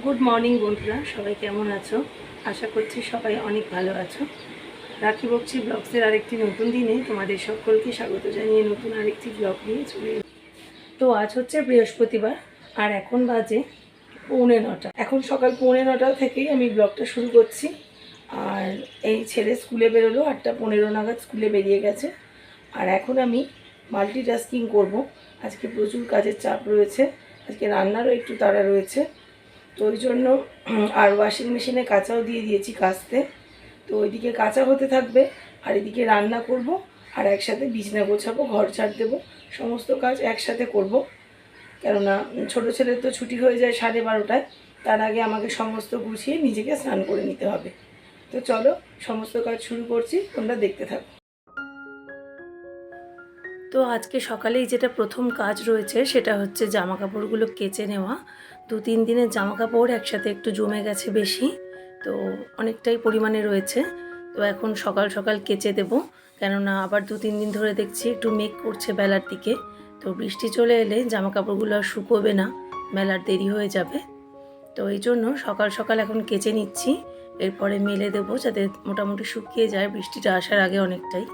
Good morning বন্ধুরা, সবাই কেমন আছো? আশা করছি সবাই অনেক ভালো আছো। রাখি বকছি ব্লগসের আরেকটি নতুন দিনে তোমাদের সকলকে স্বাগত জানিয়ে নতুন আরেকটি ব্লগ নিয়ে চলে এলাম। তো আজ হচ্ছে বৃহস্পতিবার আর এখন বাজে 8:45। এখন সকাল 8:45 থেকেই আমি ব্লগটা শুরু করছি। আর এই ছেলে স্কুলে বেরোলো 8:15 নাগাদ, স্কুলে বেরিয়ে গেছে। আর এখন আমি মাল্টিটাস্কিং করব। আজকে প্রচুর কাজের চাপ রয়েছে, আজকে রান্নারও একটু তাড়া রয়েছে। তো ওই জন্য আর ওয়াশিং মেশিনে কাচাও দিয়ে দিয়েছি কাচতে। তো ওইদিকে কাচা হতে থাকবে আর এদিকে রান্না করব আর একসাথে বিছানা গোছাবো, ঘর ঝাড় দেবো, সমস্ত কাজ একসাথে করব। কেননা ছোটো ছেলের তো ছুটি হয়ে যায় 12:30টায়, তার আগে আমাকে সমস্ত গুছিয়ে নিজেকে স্নান করে নিতে হবে। তো চলো সমস্ত কাজ শুরু করছি, তোমরা দেখতে থাকো। তো আজকে সকালেই যেটা প্রথম কাজ রয়েছে সেটা হচ্ছে জামা কাপড়গুলো কেচে নেওয়া। 2-3 দিনের জামা কাপড় একসাথে একটু জমে গেছে বেশি, তো অনেকটাই পরিমাণে রয়েছে। তো এখন সকাল সকাল কেচে দেব, কেননা আবার 2-3 দিন ধরে দেখছি একটু মেঘ করছে বেলার দিকে। তো বৃষ্টি চলে এলে জামা কাপড়গুলো আর শুকোবে না, মেলার দেরি হয়ে যাবে। তো এই জন্য সকাল সকাল এখন কেচে নিচ্ছি, এরপরে মেলে দেবো যাতে মোটামুটি শুকিয়ে যায় বৃষ্টিটা আসার আগে অনেকটাই।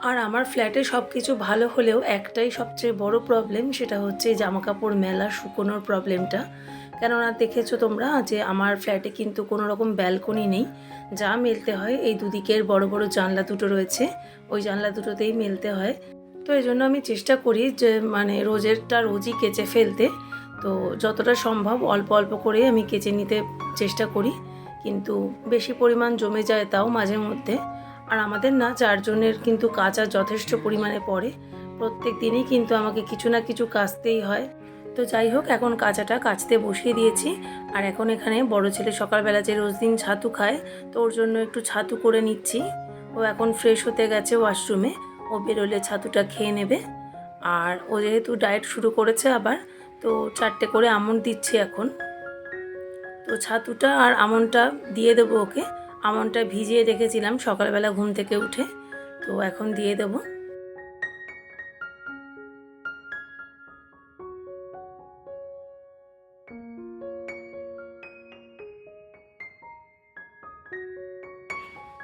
আর আমার ফ্ল্যাটে সব কিছু ভালো হলেও একটাই সবচেয়ে বড় প্রবলেম, সেটা হচ্ছে জামাকাপড় মেলা শুকোনোর প্রবলেমটা। কেননা দেখেছো তোমরা যে আমার ফ্ল্যাটে কিন্তু কোনো রকম ব্যালকনি নেই, যা মেলতে হয় এই দুদিকের বড় বড় জানলা দুটো রয়েছে, ওই জানলা দুটোতেই মেলতে হয়। তো এই জন্য আমি চেষ্টা করি যে রোজেরটা রোজই কেচে ফেলতে। তো যতটা সম্ভব অল্প অল্প করে আমি কেচে নিতে চেষ্টা করি, কিন্তু বেশি পরিমাণ জমে যায় তাও মাঝে মধ্যে। আর আমাদের না 4 জনের কিন্তু কাচা যথেষ্ট পরিমাণে পড়ে, প্রত্যেক দিনই কিন্তু আমাকে কিছু না কিছু কাচতেই হয়। তো যাই হোক, এখন কাচাটা কাচতে বসিয়ে দিয়েছি। আর এখন এখানে বড় ছেলে সকালবেলা যে রোজ দিন ছাতু খায়, তো ওর জন্য একটু ছাতু করে নিচ্ছি। ও এখন ফ্রেশ হতে গেছে ওয়াশরুমে, ও বেরোলে ছাতুটা খেয়ে নেবে। আর ও যেহেতু ডায়েট শুরু করেছে আবার, তো 4টে করে আমন্ড দিচ্ছি এখন। তো ছাতুটা আর আমন্ডটা দিয়ে দেবো ওকে। আমন্ডটা ভিজিয়ে রেখেছিলাম সকালবেলা ঘুম থেকে উঠে, তো এখন দিয়ে দেব।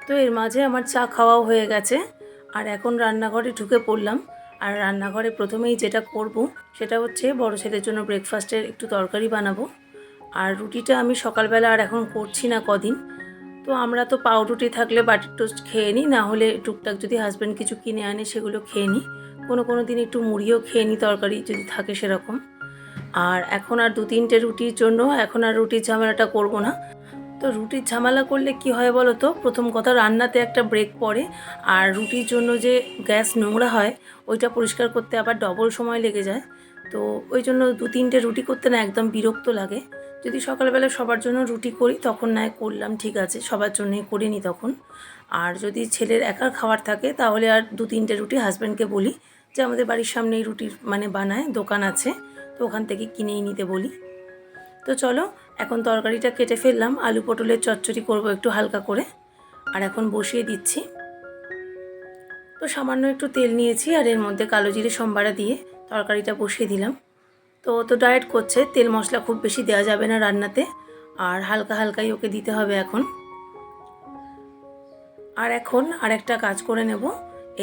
তো এর মাঝে আমার চা খাওয়াও হয়ে গেছে, আর এখন রান্নাঘরে ঢুকে পড়লাম। আর রান্নাঘরে প্রথমেই যেটা করব সেটা হচ্ছে বড় ছেলের জন্য ব্রেকফাস্টের একটু তরকারি বানাবো। আর রুটিটা আমি সকালবেলা আর এখন করছি না কদিন। তো আমরা তো পাউরুটি থাকলে বাটার টোস্ট খেয়ে নিই, না হলে টুকটাক যদি হাজব্যান্ড কিছু কিনে আনে সেগুলো খেয়ে নিই। কোনো দিন একটু মুড়িও খেয়ে নিই তরকারি যদি থাকে সেরকম। আর এখন আর 2-3টে রুটির জন্য এখন আর রুটির ঝামেলাটা করব না। তো রুটির ঝামেলা করলে কি হয় বলো তো, প্রথম কথা রান্নাতে একটা ব্রেক পড়ে, আর রুটির জন্য যে গ্যাস নোংরা হয় ওইটা পরিষ্কার করতে আবার ডবল সময় লেগে যায়। তো ওই জন্য 2-3টে রুটি করতে না একদম বিরক্ত লাগে। যদি সকালবেলা সবার জন্য রুটি করি তখন নয় করলাম, ঠিক আছে, সবার জন্যই করে নিই তখন। আর যদি ছেলের একার খাবার থাকে তাহলে আর 2-3টে রুটি হাজব্যান্ডকে বলি যে আমাদের বাড়ির সামনেই রুটির বানায় দোকান আছে, তো ওখান থেকে কিনেই নিতে বলি। তো চলো এখন তরকারিটা কেটে ফেললাম, আলু পটলের চচ্চড়ি করব একটু হালকা করে। আর এখন বসিয়ে দিচ্ছি। তো সামান্য একটু তেল নিয়েছি আর এর মধ্যে কালো জিরে সম্বারা দিয়ে তরকারিটা বসিয়ে দিলাম। তো ডায়েট করছে, তেল মশলা খুব বেশি দেওয়া যাবে না রান্নাতে, আর হালকা হালকাই ওকে দিতে হবে এখন। আর এখন আরেকটা কাজ করে নেব।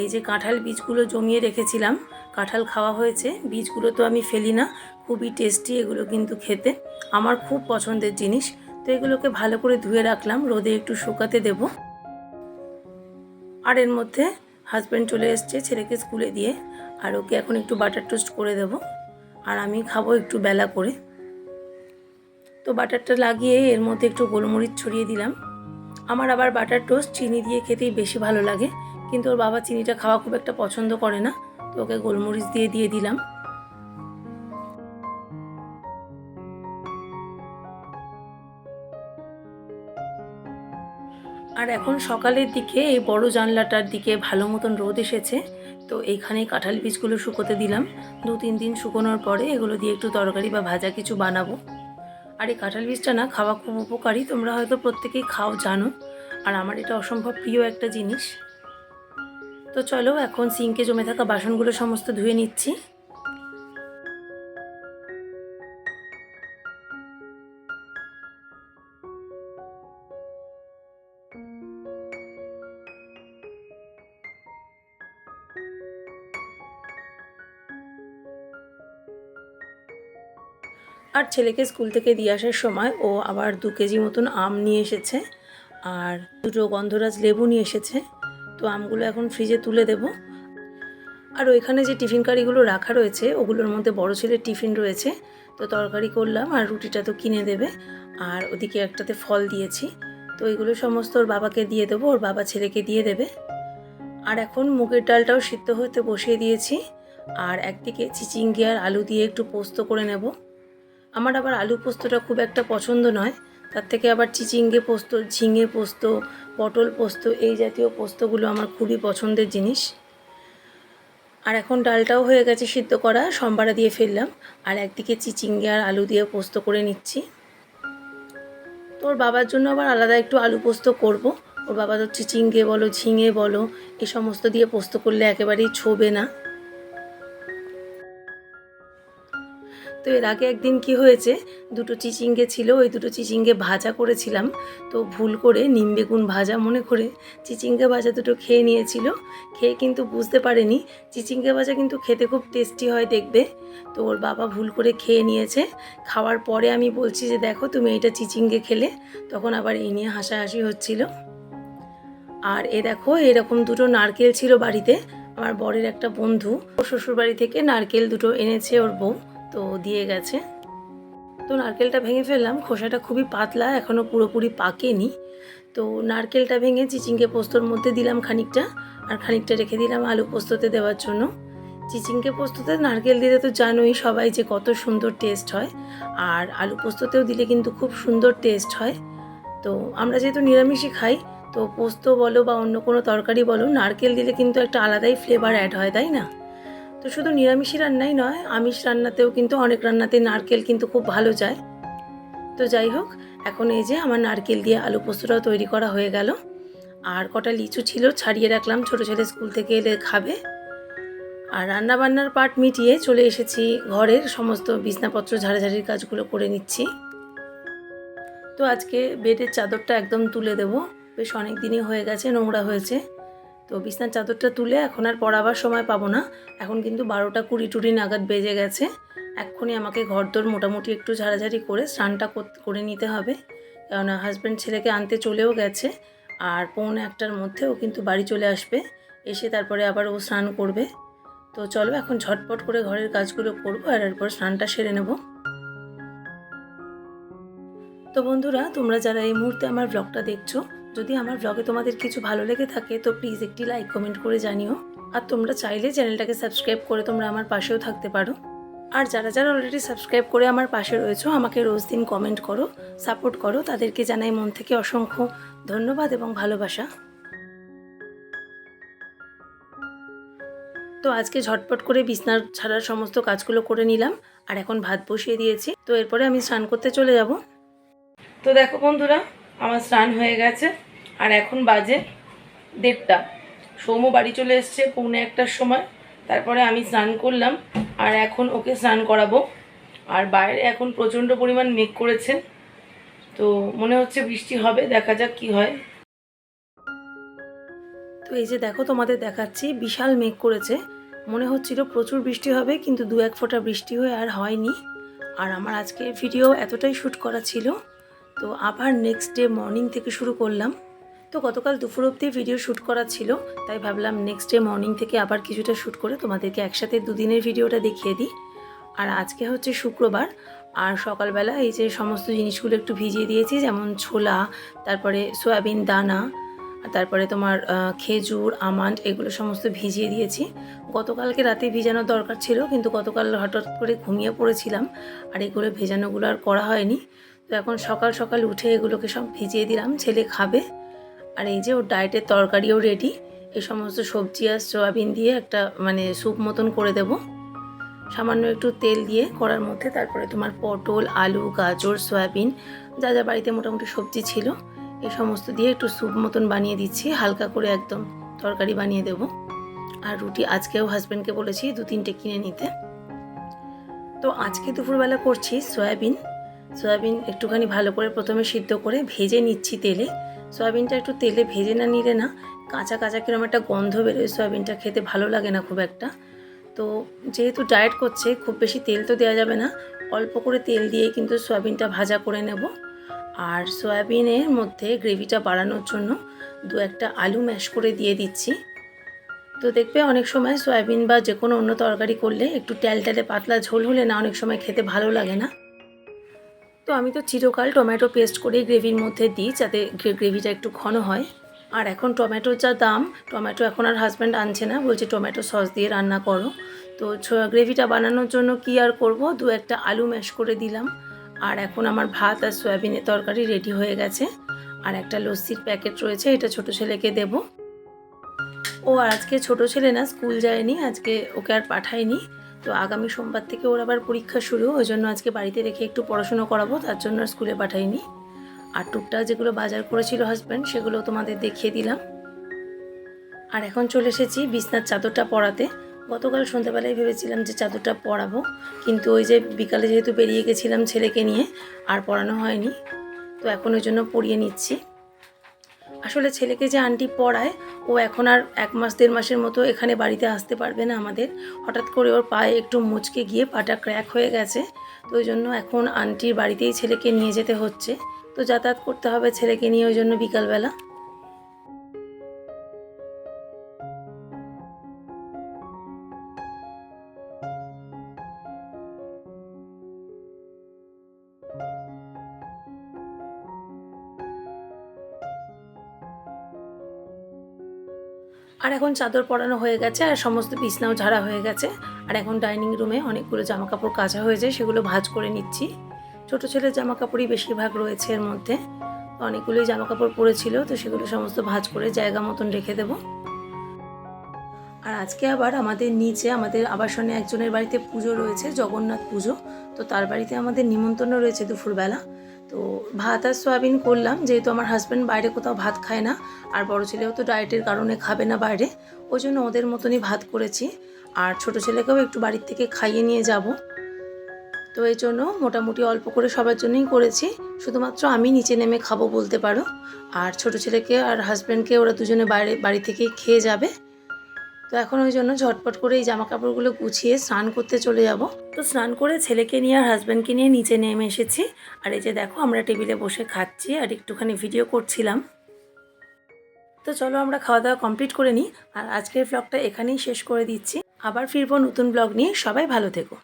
এই যে কাঁঠাল বীজগুলো জমিয়ে রেখেছিলাম, কাঁঠাল খাওয়া হয়েছে, বীজগুলো তো আমি ফেলি না, খুবই টেস্টি এগুলো কিন্তু খেতে, আমার খুব পছন্দের জিনিস। তো এগুলোকে ভালো করে ধুয়ে রাখলাম, রোদে একটু শুকাতে দেব। আর এর মধ্যে হাজব্যান্ড চলে এসছে ছেলেকে স্কুলে দিয়ে, আর ওকে এখন একটু বাটার টোস্ট করে দেব, আর আমি খাবো একটু বেলা করে। তো বাটারটা লাগিয়ে এর মধ্যে একটু গোলমরিচ ছড়িয়ে দিলাম। আমার আবার বাটার টোস্ট চিনি দিয়ে খেতেই বেশি ভালো লাগে, কিন্তু ওর বাবা চিনিটা খাওয়া খুব একটা পছন্দ করে না, তো ওকে গোলমরিচ দিয়ে দিলাম। আর এখন সকালের দিকে এই বড় জানলাটার দিকে ভালো মতন রোদ এসেছে, তো এইখানেই কাঁঠাল বীজগুলো শুকোতে দিলাম। 2-3 দিন শুকোনোর পরে এগুলো দিয়ে একটু তরকারি বা ভাজা কিছু বানাবো। আর এই কাঁঠাল বীজটা না খাওয়া খুব উপকারী, তোমরা হয়তো প্রত্যেকেই খাও জানো, আর আমার এটা অসম্ভব প্রিয় একটা জিনিস। তো চলো এখন সিঙ্কে জমে থাকা বাসনগুলো সমস্ত ধুয়ে নিচ্ছি। আর ছেলেকে স্কুল থেকে দিয়ে আসার সময় ও আবার 2 কেজি মতন আম নিয়ে এসেছে আর 2টো গন্ধরাজ লেবু নিয়ে এসেছে। তো আমগুলো এখন ফ্রিজে তুলে দেব। আর ওইখানে যে টিফিন কারিগুলো রাখা রয়েছে ওগুলোর মধ্যে বড় ছেলের টিফিন রয়েছে, তো তরকারি করলাম আর রুটিটা তো কিনে দেবে। আর ওদিকে একটাতে ফল দিয়েছি, তো এগুলো সমস্ত ওর বাবাকে দিয়ে দেবো, ওর বাবা ছেলেকে দিয়ে দেবে। আর এখন মুগের ডালটাও সিদ্ধ হতে বসিয়ে দিয়েছি। আর একদিকে চিচিঙ্গে আর আলু দিয়ে একটু পোস্ত করে নেব। আমার আবার আলু পোস্তটা খুব একটা পছন্দ নয়, তার থেকে আবার চিচিঙ্গে পোস্ত, ঝিঙে পোস্ত, পটল পোস্ত এই জাতীয় পোস্তগুলো আমার খুবই পছন্দের জিনিস। আর এখন ডালটাও হয়ে গেছে সিদ্ধ করা, সম্বারা দিয়ে ফেললাম। আর একদিকে চিচিঙ্গে আর আলু দিয়ে পোস্ত করে নিচ্ছি। তোর বাবার জন্য আবার আলাদা একটু আলু পোস্ত করব। ওর বাবা তো চিচিঙ্গে বলো, ঝিঙে বলো, এ সমস্ত দিয়ে পোস্ত করলে একেবারেই ছোবে না। তো এর আগে একদিন কি হয়েছে, 2টো চিচিঙ্গে ছিল, ওই 2টো চিচিঙ্গে ভাজা করেছিলাম। তো ভুল করে নিম বেগুন ভাজা মনে করে চিচিঙ্গে ভাজা 2টো খেয়ে নিয়েছিল। খেয়ে কিন্তু বুঝতে পারেনি চিচিঙ্গে ভাজা কিন্তু খেতে খুব টেস্টি হয় দেখবে। তো ওর বাবা ভুল করে খেয়ে নিয়েছে। খাওয়ার পরে আমি বলছি যে দেখো তুমি এটা চিচিঙ্গে খেলে, তখন আবার এই নিয়ে হাসাহাসি হচ্ছিল। আর এ দেখো এরকম 2টো নারকেল ছিল বাড়িতে, আমার বরের একটা বন্ধু ওর শ্বশুরবাড়ি থেকে নারকেল 2টো এনেছে ওর বউ, তো দিয়ে গেছে। তো নারকেলটা ভেঙে ফেললাম, খোসাটা খুবই পাতলা, এখনও পুরোপুরি পাকেনি। তো নারকেলটা ভেঙে চিচিঙ্গে পোস্তর মধ্যে দিলাম খানিকটা, আর খানিকটা রেখে দিলাম আলু পোস্ততে দেওয়ার জন্য। চিচিঙ্গে পোস্ততে নারকেল দিলে তো জানোই সবাই যে কত সুন্দর টেস্ট হয়, আর আলু পোস্ততেও দিলে কিন্তু খুব সুন্দর টেস্ট হয়। তো আমরা যেহেতু নিরামিষই খাই, তো পোস্ত বলো বা অন্য কোনো তরকারি বলো, নারকেল দিলে কিন্তু একটা আলাদাই ফ্লেভার অ্যাড হয়, তাই না? তো শুধু নিরামিষই রান্নাই নয়, আমিষ রান্নাতেও কিন্তু অনেক রান্নাতে নারকেল কিন্তু খুব ভালো যায়। তো যাই হোক, এখন এই যে আমার নারকেল দিয়ে আলু পোস্তটাও তৈরি করা হয়ে গেল। আর কটা লিচু ছিল ছাড়িয়ে রাখলাম, ছোটো ছেলে স্কুল থেকে এলে খাবে। আর রান্নাবান্নার পার্ট মিটিয়ে চলে এসেছি ঘরের সমস্ত বিছনাপত্র ঝাড়াঝাড়ির কাজগুলো করে নিচ্ছি। তো আজকে বেডের চাদরটা একদম তুলে দেবো, বেশ অনেক দিনই হয়ে গেছে, নোংরা হয়েছে। তো বিছনার চাদরটা তুলে এখন আর পড়াবার সময় পাবো না। এখন কিন্তু 12টা 20 নাগাদ বেজে গেছে। এক্ষুনি আমাকে ঘরদোর মোটামুটি একটু ঝাড়াঝাড়ি করে স্নানটা করে নিতে হবে, কেননা হাজব্যান্ড ছেলেকে আনতে চলেও গেছে। আর 1:45টার মধ্যে ও কিন্তু বাড়ি চলে আসবে, এসে তারপরে আবার ও স্নান করবে। তো চলো এখন ঝটপট করে ঘরের কাজগুলো করবো আর এরপর স্নানটা সেরে নেব। তো বন্ধুরা, তোমরা যারা এই মুহূর্তে আমার ব্লগটা দেখছো, যদি আমার ব্লগে তোমাদের কিছু ভালো লেগে থাকে তো প্লিজ একটি লাইক কমেন্ট করে জানিও। আর তোমরা চাইলে চ্যানেলটাকে সাবস্ক্রাইব করে তোমরা আমার পাশেও থাকতে পারো। আর যারা যারা অলরেডি সাবস্ক্রাইব করে আমার পাশে রয়েছো, আমাকে রোজ দিন কমেন্ট করো, সাপোর্ট করো, তাদেরকে জানাই মন থেকে অসংখ্য ধন্যবাদ এবং ভালোবাসা। তো আজকে ঝটপট করে বিছনার ছাড়ার সমস্ত কাজগুলো করে নিলাম, আর এখন ভাত বসিয়ে দিয়েছি। তো এরপরে আমি স্নান করতে চলে যাব। তো দেখো বন্ধুরা, আমার স্নান হয়ে গেছে আর এখন বাজে 1:30। সৌম্য বাড়ি চলে এসছে 1:45টার সময়, তারপরে আমি স্নান করলাম আর এখন ওকে স্নান করাবো। আর বাইরে এখন প্রচণ্ড পরিমাণ মেঘ করেছে, তো মনে হচ্ছে বৃষ্টি হবে, দেখা যাক কি হয়। তো এই যে দেখো তোমাদের দেখাচ্ছি, বিশাল মেঘ করেছে, মনে হচ্ছিল প্রচুর বৃষ্টি হবে, কিন্তু 2-1 ফোঁটা বৃষ্টি হয়ে আর হয়নি। আর আমার আজকে ভিডিও এতটাই শ্যুট করা ছিল, তো আবার নেক্সট ডে মর্নিং থেকে শুরু করলাম। তো গতকাল দুপুর অবধি ভিডিও শ্যুট করা ছিল, তাই ভাবলাম নেক্সট ডে মর্নিং থেকে আবার কিছুটা শ্যুট করে তোমাদেরকে একসাথে 2 দিনের ভিডিওটা দেখিয়ে দিই। আর আজকে হচ্ছে শুক্রবার, আর সকালবেলা এই যে সমস্ত জিনিসগুলো একটু ভিজিয়ে দিয়েছি, যেমন ছোলা, তারপরে সয়াবিন দানা, তারপরে তোমার খেজুর, আমন্ড, এগুলো সমস্ত ভিজিয়ে দিয়েছি। গতকালকে রাতে ভিজানোর দরকার ছিল, কিন্তু গতকাল হঠাৎ করে ঘুমিয়ে পড়েছিলাম আর এগুলো ভেজানোগুলো আর করা হয়নি। তো এখন সকাল সকাল উঠে এগুলোকে সব ভিজিয়ে দিলাম, ছেলে খাবে। আর এই যে ওর ডায়েটের তরকারিও রেডি, এই সমস্ত সবজি আর সয়াবিন দিয়ে একটা মানে স্যুপ মতন করে দেব, সামান্য একটু তেল দিয়ে কড়ার মধ্যে। তারপরে তোমার পটল, আলু, গাজর, সয়াবিন, যা যা বাড়িতে মোটামুটি সবজি ছিল এই সমস্ত দিয়ে একটু স্যুপ মতন বানিয়ে দিচ্ছি, হালকা করে একদম তরকারি বানিয়ে দেব। আর রুটি আজকেও হাজব্যান্ডকে বলেছি 2-3টে কিনে নিতে। তো আজকে দুপুরবেলা করছি সয়াবিন একটুখানি ভালো করে প্রথমে সিদ্ধ করে ভেজে নিচ্ছি তেলে। সয়াবিনটা একটু তেলে ভেজে না নিলে না কাঁচা কাঁচা কিরকম একটা গন্ধ বেরোয়, সয়াবিনটা খেতে ভালো লাগে না খুব একটা। তো যেহেতু ডায়েট করছে খুব বেশি তেল তো দেওয়া যাবে না, অল্প করে তেল দিয়ে কিন্তু সয়াবিনটা ভাজা করে নেব। আর সয়াবিনের মধ্যে গ্রেভিটা বাড়ানোর জন্য দু একটা আলু ম্যাশ করে দিয়ে দিচ্ছি। তো দেখবে অনেক সময় সয়াবিন বা যে কোনো অন্য তরকারি করলে একটু ট্যালট্যালে পাতলা ঝোল হলে না অনেক সময় খেতে ভালো লাগে না। তো আমি তো চিরকাল টমেটো পেস্ট করেই গ্রেভির মধ্যে দিই, যাতে গ্রেভিটা একটু ঘন হয়। আর এখন টমেটোর যা দাম, টমেটো এখন আর হাজব্যান্ড আনছে না, বলছে টমেটো সস দিয়ে রান্না করো। তো গ্রেভিটা বানানোর জন্য কি আর করব, দু একটা আলু ম্যাশ করে দিলাম। আর এখন আমার ভাত আর সয়াবিনের তরকারি রেডি হয়ে গেছে। আর একটা লস্যির প্যাকেট রয়েছে, এটা ছোটো ছেলেকে দেব। ও আর আজকে ছোটো ছেলে না, স্কুল যায়নি, আজকে ওকে আর পাঠায়নি। তো আগামী সোমবার থেকে ওর আবার পরীক্ষা শুরু, ওই জন্য আজকে বাড়িতে রেখে একটু পড়াশুনো করাবো, তার জন্য আর স্কুলে পাঠাইনি। আর টুকটাক যেগুলো বাজার করেছিল হাজব্যান্ড, সেগুলো তোমাদের দেখিয়ে দিলাম। আর এখন চলে এসেছি বিছনার চাদরটা পরাতে। গতকাল সন্ধ্যাবেলায় ভেবেছিলাম যে চাদরটা পরাবো, কিন্তু ওই যে বিকালে যেহেতু বেরিয়ে গেছিলাম ছেলেকে নিয়ে, আর পরানো হয়নি। তো এখন ওই জন্য পরিয়ে নিচ্ছি। আসলে ছেলেকে যে আন্টি পড়ায়, ও এখন আর 1 মাস 1.5 মাসের মতো এখানে বাড়িতে আসতে পারবে না আমাদের। হঠাৎ করে ওর পায়ে একটু মুচকে গিয়ে পাটা ক্র্যাক হয়ে গেছে। তো ওই জন্য এখন আন্টির বাড়িতেই ছেলেকে নিয়ে যেতে হচ্ছে। তো যাতায়াত করতে হবে ছেলেকে নিয়ে, ওই জন্য বিকালবেলা। আর এখন চাদর পরানো হয়ে গেছে, আর সমস্ত বিছনাও ঝাড়া হয়ে গেছে। আর এখন ডাইনিং রুমে অনেকগুলো জামাকাপড় কাচা হয়ে যায়, সেগুলো ভাঁজ করে নিচ্ছি। ছোটো ছেলের জামাকাপড়ই বেশিরভাগ রয়েছে এর মধ্যে। অনেকগুলোই জামাকাপড় পরেছিল, তো সেগুলো সমস্ত ভাঁজ করে জায়গা মতন রেখে দেবো। আর আজকে আবার আমাদের নিচে আমাদের আবাসনে একজনের বাড়িতে পুজো রয়েছে, জগন্নাথ পুজো। তো তার বাড়িতে আমাদের নিমন্ত্রণ রয়েছে দুপুরবেলা। তো ভাত আর সয়াবিন করলাম, যেহেতু আমার হাজব্যান্ড বাইরে কোথাও ভাত খায় না, আর বড় ছেলেও তো ডায়েটের কারণে খাবে না বাইরে, ওই জন্য ওদের মতনই ভাত করেছি। আর ছোটো ছেলেকেও একটু বাড়ির থেকে খাইয়ে নিয়ে যাব। তো এই জন্য মোটামুটি অল্প করে সবার জন্যই করেছি, শুধুমাত্র আমি নিচে নেমে খাবো বলতে পারো। আর ছোটো ছেলেকে আর হাজব্যান্ডকে ওরা দুজনে বাড়ি থেকেই খেয়ে যাবে। তো এখন ওই জন্য ঝটপট করে এই জামাকাপড়গুলো গুছিয়ে স্নান করতে চলে যাব। তো স্নান করে ছেলেকে নিয়ে আর হাজব্যান্ডকে নিয়ে নিচে নেমে এসেছি। আর এই যে দেখো, আমরা টেবিলে বসে খাচ্ছি আর একটুখানি ভিডিও করছিলাম। তো চলো আমরা খাওয়া দাওয়া কমপ্লিট করে নিই। আর আজকের ব্লগটা এখানেই শেষ করে দিচ্ছি। আবার ফিরবো নতুন ব্লগ নিয়ে। সবাই ভালো থেকো।